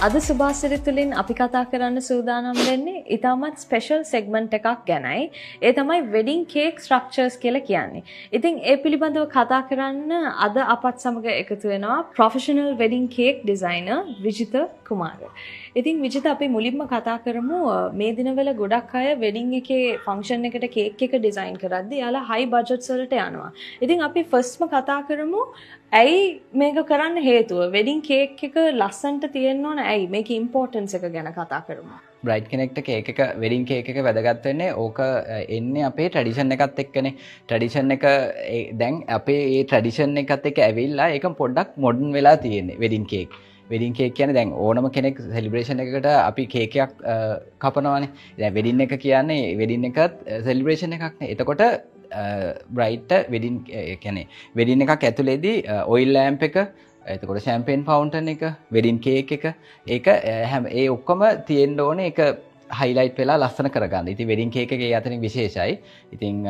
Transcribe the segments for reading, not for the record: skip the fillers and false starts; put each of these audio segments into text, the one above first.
අද සුභාසිරි තුලින් අපි කතා කරන්න සූදානම් වෙන්නේ ඊටමත් ස්පෙෂල් සෙග්මන්ට් එකක් ගැනයි. ඒ තමයි වෙඩින් කේක් ස්ට්‍රක්චර්ස් කියලා කියන්නේ. ඉතින් ඒ පිළිබඳව කතා කරන්න අද අපත් සමග එකතු වෙනවා ප්‍රොෆෙෂනල් වෙඩින් කේක් ඩිසයිනර් විජිත කුමාර. ඉතින් විජිත අපි මුලින්ම කතා කරමු මේ දිනවල ගොඩක් අය වෙඩින් එකේ ෆන්ක්ෂන් එකට කේක් එක ඩිසයින් කරද්දී යාලා හයි බජට්ස් වලට යනවා. ඉතින් අපි ෆස්ට්ම කතා කරමු ඇයි මේක කරන්න හේතුව වෙඩින් කේක් එක ලස්සනට තියෙන්න ඕන ඇයි මේකේ ඉම්පෝටන්ස් එක ගැන කතා කරමු. බ්‍රයිඩ් කෙනෙක්ට කේක් එක වෙඩින් කේක් එක වැදගත් වෙන්නේ ඕක එන්නේ අපේ ට්‍රැඩිෂන් එකත් එක්කනේ. ට්‍රැඩිෂන් එක දැන් අපේ මේ ට්‍රැඩිෂන් එකත් එක්ක ඇවිල්ලා ඒක පොඩ්ඩක් මොඩර්න් වෙලා තියෙන්නේ වෙඩින් කේක්. වෙඩින් කේක් කියන්නේ දැන් ඕනම කෙනෙක් සෙලිබ්‍රේෂන් එකකට අපි කේක් එකක් කපනවානේ. දැන් වෙඩින් එක කියන්නේ වෙඩින් එකත් සෙලිබ්‍රේෂන් එකක් නේ. එතකොට බ්‍රයිට් වෙඩින් කියන්නේ වෙඩින් එකක් ඇතුලේදී ඔයිල් ලෑම්ප් එක එතකොට ෂැම්පේන් ෆවුන්ටන් එක වෙඩින් කේක් එක ඒක හැම ඒ ඔක්කොම තියෙන්න ඕනේ ඒක හයිලයිට් වෙලා ලස්සන කරගන්න. ඉතින් වෙඩින් කේක් එකේ අතරින් විශේෂයි. ඉතින්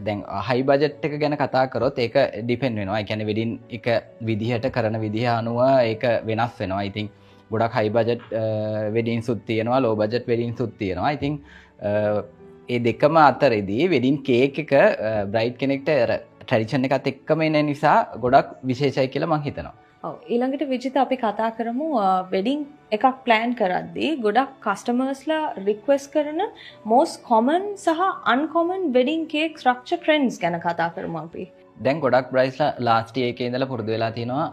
දැන් හයි බජට් එක ගැන කතා කරොත් ඒක ඩිපෙන්ඩ් වෙනවා. ඒ කියන්නේ වෙඩින් එක විදිහට කරන විදිහ අනුව ඒක වෙනස් වෙනවා. ඉතින් ගොඩක් හයි බජට් වෙඩින්සුත් තියෙනවා, ලෝ බජට් වෙඩින්සුත් තියෙනවා. ඉතින් ඒ දෙකම අතරේදී වෙඩින් කේක් එක බ්‍රයිඩ් කෙනෙක්ට ට්‍රැඩිෂන් එකත් එක්කම එන නිසා ගොඩක් විශේෂයි කියලා මම හිතනවා. ඔව් ඊළඟට විජිත අපි කතා කරමු වෙඩින් එකක් ප්ලෑන් කරද්දී ගොඩක් කස්ටමර්ස්ලා රික්වෙස්ට් කරන most common සහ uncommon wedding cake structure trends ගැන කතා කරමු අපි. දැන් ගොඩක් බ්‍රයිඩ්ස්ලා ලාස්ට් ඉයර් එකේ ඉඳලා පුරුදු වෙලා තිනවා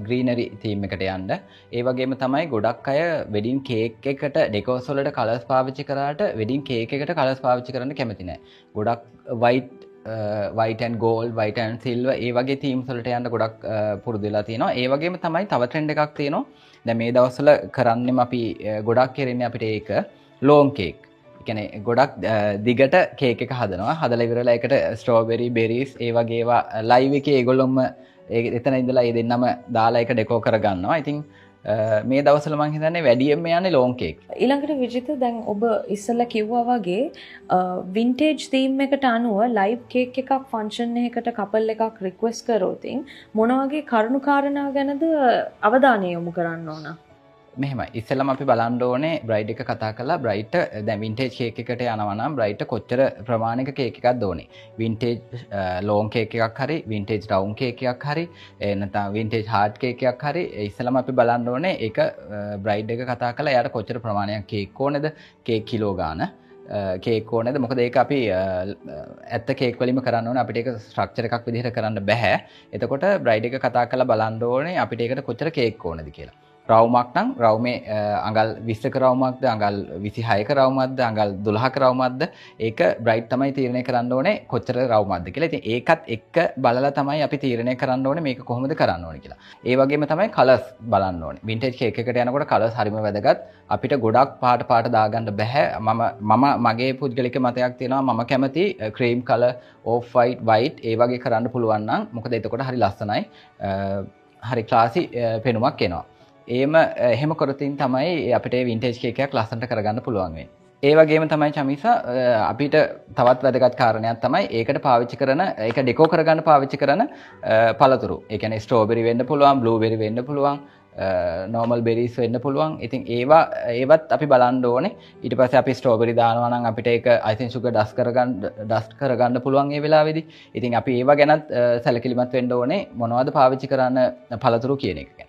ග්‍රීනරි තීම් එකට යන්න. ඒ වගේම තමයි ගොඩක් අය වෙඩින් කේක් එකට ඩෙකෝස් වලට කලර්ස් පාවිච්චි කරාට වෙඩින් කේක් එකට කලර්ස් පාවිච්චි කරන්න කැමති නැහැ. ගොඩක් white and gold, white and silver ඒ වගේ තීම්ස් වලට යන්න ගොඩක් පුරුදු වෙලා තියෙනවා. ඒ වගේම තමයි තව ට්‍රෙන්ඩ් එකක් තියෙනවා. දැන් මේ දවස්වල කරන්නෙම අපි ගොඩක් කරන්නේ අපිට ඒක ලෝන් කේක්. ඒ කියන්නේ ගොඩක් දිගට කේක් එක හදනවා. හදලා ඉවරලා ඒකට ස්ට්‍රෝබෙරි, බෙරිස් ඒ වගේ ඒවා ලයිව් එකේ ඒගොල්ලොම එතන ඉඳලා ඒ දෙන්නම දාලා ඒක ඩෙකෝ කරගන්නවා. ඉතින් මේ දවස්වල මම හිතන්නේ වැඩියෙන්ම යන්නේ ලෝන් කේක්. ඊළඟට විජිත දැන් ඔබ ඉස්සෙල්ලා කිව්වා වගේ වින්ටේජ් තීම් එකට අනුව ලයිව් කේක් එකක් ෆන්ක්ෂන් එකකට කපල් එකක් රික්වෙස්ට් කරොත් මොන වගේ කරුණු කාරණා ගැනද අවධානය යොමු කරන්න ඕන? මෙහෙමයි. ඉස්සෙල්ලාම අපි බලන්න ඕනේ බ්‍රයිඩ් එක කතා කරලා බ්‍රයිඩ්ට දැන් වින්ටේජ් කේක් එකට යනවා නම් බ්‍රයිඩ්ට කොච්චර ප්‍රමාණයක කේක් එකක්ද ඕනේ. වින්ටේජ් ලෝන් කේක් එකක් හරි, වින්ටේජ් රවුන්ඩ් කේක් එකක් හරි, නැත්නම් වින්ටේජ් හાર્ඩ් කේක් එකක් හරි ඉස්සෙල්ලාම අපි බලන්න ඕනේ ඒක බ්‍රයිඩ් එක කතා කරලා එයාට කොච්චර ප්‍රමාණයක් කේක් ඕනේද? කේක් කිලෝ ගාන කේක් ඕනේද? මොකද ඒක අපි ඇත්ත කේක් වලින්ම කරන්න ඕනේ. අපිට ඒක ස්ට්‍රක්චර් එකක් විදිහට කරන්න බෑ. එතකොට බ්‍රයිඩ් එක කතා කරලා බලන්න ඕනේ අපිට ඒකට කොච්චර කේක් ඕනේද කියලා. රවුමක් නම් රවුමේ අඟල් 20ක රවුමක්ද අඟල් 26ක රවුමක්ද අඟල් 12ක රවුමක්ද ඒක බ්‍රයිඩ් තමයි තීරණය කරන්න ඕනේ කොච්චර රවුමක්ද කියලා. ඉතින් ඒකත් එක්ක බලලා තමයි අපි තීරණය කරන්න ඕනේ මේක කොහොමද කරන්න ඕනේ කියලා. ඒ වගේම තමයි කලර්ස් බලන්න ඕනේ. වින්ටේජ් කේක් එකට යනකොට කලර්ස් හරිම වැදගත්. අපිට ගොඩක් පාට දාගන්න බෑ. මම මගේ පුද්ගලික මතයක් තියෙනවා මම කැමති cream colour, off white, white ඒ වගේ කරන්න පුළුවන් නම් මොකද එතකොට හරි ලස්සනයි. හරි ක්ලාසි පෙනුමක් එනවා. එහෙම කරොතින් තමයි අපිට වින්ටේජ් කේක් එකක් ලස්සනට කරගන්න පුළුවන් වෙන්නේ. ඒ වගේම තමයි චමිසා අපිට තවත් වැදගත් කාරණයක් තමයි ඒකට පාවිච්චි කරන ඒක ඩෙකෝ කරගන්න පාවිච්චි කරන පළතුරු. ඒ කියන්නේ ස්ට්‍රෝබෙරි වෙන්න පුළුවන්, බ්ලූබෙරි වෙන්න පුළුවන්, නෝමල් බෙරිස් වෙන්න පුළුවන්. ඉතින් ඒවත් අපි බලන්න ඕනේ. ඊට පස්සේ අපි ස්ට්‍රෝබෙරි දානවා නම් අපිට ඒක අයිසින් සුගර් ඩස්ට් කරගන්න පුළුවන් ඒ වෙලාවේදී. ඉතින් අපි ඒව ගැනත් සැලකිලිමත් වෙන්න ඕනේ මොනවද පාවිච්චි කරන්න පළතුරු කියන එක ගැන.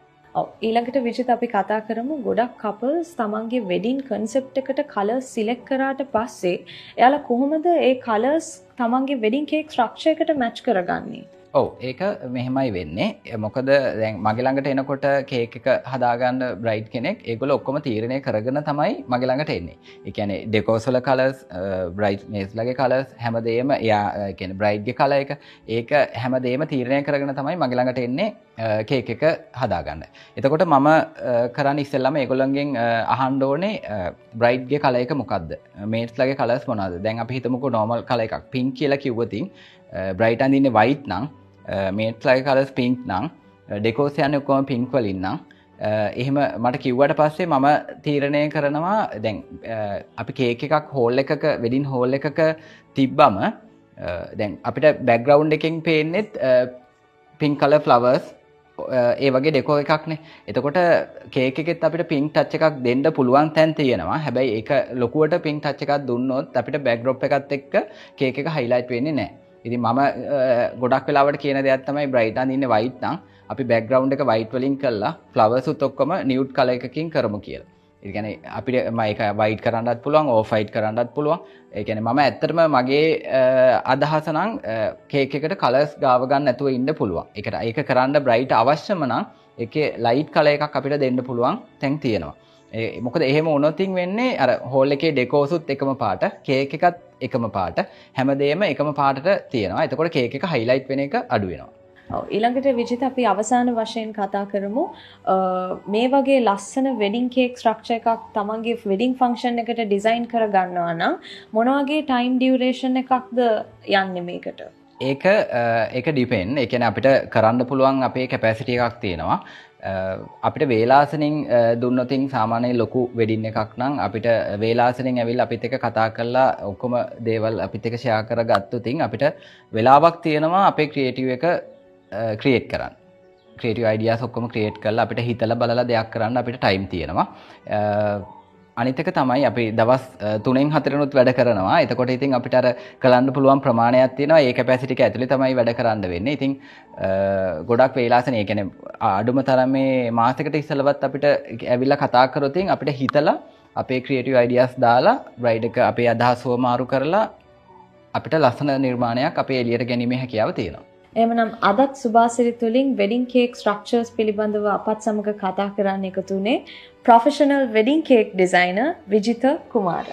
ඊළඟට විජිත අපි කතා කරමු ගොඩක් කපල්ස් තමන්ගේ වෙඩින් කන්සෙප්ට් එකට කලර්ස් සිලෙක්ට් කරාට පස්සේ එයාලා කොහොමද ඒ කලර්ස් තමන්ගේ වෙඩින් කේක් ස්ට්‍රක්චර් එකට මැච් කරගන්නේ? ඔව් ඒක මෙහෙමයි වෙන්නේ. මොකද දැන් මගේ ළඟට එනකොට කේක් එක හදාගන්න බ්‍රයිඩ් කෙනෙක් ඒගොල්ලෝ ඔක්කොම තීරණය කරගෙන තමයි මගේ ළඟට එන්නේ. ඒ කියන්නේ ඩෙකෝස් වල කලර්ස්, බ්‍රයිඩ් මේස්ලාගේ කලර්ස් හැමදේම එයා කියන්නේ බ්‍රයිඩ්ගේ කලර් එක ඒක හැමදේම තීරණය කරගෙන තමයි මගේ ළඟට එන්නේ කේක් එක හදාගන්න. එතකොට මම කරන්නේ ඉස්සෙල්ලාම ඒගොල්ලන්ගෙන් අහන්න ඕනේ බ්‍රයිඩ්ගේ කලර් එක මොකද්ද? මේස්ලාගේ කලර්ස් මොනවද? දැන් අපි හිතමුකෝ නෝමල් කලර් එකක් පින්ක් කියලා කිව්වොතින් බ්‍රයිට් අඳින්නේ වයිට් නම් මේට්ස්ලාගේ කලර්ස් පින්ක් නම් ඩෙකෝස් යන්නේ ඔක්කොම පින්ක් වලින් නම් එහෙම මට කිව්වට පස්සේ මම තීරණය කරනවා දැන් අපි කේක් එකක් හෝල් එකක වෙඩින් හෝල් එකක තිබ්බම දැන් අපිට බෑග්ග්‍රවුන්ඩ් එකෙන් පේන්නේ පින්ක් කලර් ෆ්ලවර්ස් ඒ වගේ ඩෙකෝ එකක්නේ. එතකොට කේක් එකෙත් අපිට පින්ක් ටච් එකක් දෙන්න පුළුවන් තැන් තියෙනවා. හැබැයි ඒක ලොකුවට පින්ක් ටච් එකක් දුන්නොත් අපිට බෑක්ඩ්‍රොප් එකත් එක්ක කේක් එක හයිලයිට් වෙන්නේ නැහැ. ඉතින් මම ගොඩක් වෙලාවට කියන දෙයක් තමයි බ්‍රයිට් අඳින්නේ වයිට් නම් අපි බෑග්ග්‍රවුන්ඩ් එක වයිට් වලින් කරලා ෆ්ලවර්ස් උත් ඔක්කොම නියුඩ් කලර් එකකින් කරමු කියලා. ඒ කියන්නේ අපිට මේක වයිට් කරන්නත් පුළුවන්, ඕෆ් වයිට් කරන්නත් පුළුවන්. ඒ කියන්නේ මම ඇත්තටම මගේ අදහස නම් කේක් එකට කලර්ස් ගාව ගන්න නැතුව ඉන්න පුළුවන්. ඒක කරන්න බ්‍රයිට් අවශ්‍යම නම් ඒකේ ලයිට් කලර් එකක් අපිට දෙන්න පුළුවන් තැන් තියෙනවා. මොකද එහෙම වුණොතින් වෙන්නේ අර හෝල් එකේ ඩෙකෝසුත් එකම පාට, කේක් එකත් එකම පාට, හැමදේම එකම පාටට තියෙනවා. එතකොට කේක් එක හයිලයිට් වෙන එක අඩු වෙනවා. ඊළඟට විජිත අපි අවසාන වශයෙන් කතා කරමු මේ වගේ ලස්සන වෙඩින් කේක් ස්ට්‍රක්චර් එකක් තමන්ගේ වෙඩින් ෆන්ක්ෂන් එකට ඩිසයින් කර ගන්නවා නම් මොන වගේ ටයිම් ඩියුරේෂන් එකක්ද යන්නේ මේකට? ඒක ඩිපෙන්ඩ්. ඒ කියන්නේ අපිට කරන්න පුළුවන් අපේ කැපැසිටි එකක් තියෙනවා. අපිට වේලාසනින් දුන්නොතින් සාමාන්‍යයෙන් ලොකු වෙඩින් එකක් නම් අපිට වේලාසනින් ඇවිල්ලා අපිත් එක්ක කතා කරලා ඔක්කොම දේවල් අපිත් එක්ක ෂෙයා කරගත්තොතින් අපිට වෙලාවක් තියෙනවා අපේ ක්‍රියේටිව් එක ක්‍රියේට් කරන්න. ක්‍රියේටිව් අයිඩියාස් ඔක්කොම ක්‍රියේට් කරලා අපිට හිතලා බලලා දෙයක් කරන්න අපිට ටයිම් තියෙනවා. අනිත් එක තමයි අපි දවස් 3න් 4නුත් වැඩ කරනවා. එතකොට ඉතින් අපිට අර කරන්න පුළුවන් ප්‍රමාණයක් තියෙනවා. ඒ කැපැසිටි එක ඇතුලේ තමයි වැඩ කරන්න වෙන්නේ. ඉතින් ගොඩක් වේලාසන ඒ කියන්නේ අඩුම තරමේ මාසයකට ඉස්සෙල්ලවත් අපිට ඇවිල්ලා කතා කරොතින් අපිට හිතලා අපේ ක්‍රියේටිව් අයිඩියාස් දාලා බ්‍රයිඩ් එක අපේ අදහස් වමාරු කරලා අපිට ලස්සන නිර්මාණයක් අපේ එළියට ගැනීමේ හැකියාව තියෙනවා. එහෙමනම් අදත් සුභාසිරි තුලින් වෙඩින් කේක් ස්ට්‍රක්චර්ස් පිළිබඳව අපත් සමග කතා කරන්න එකතු වුණේ ප්‍රොෆෙෂනල් වෙඩින් කේක් ඩිසයිනර් විජිත කුමාර.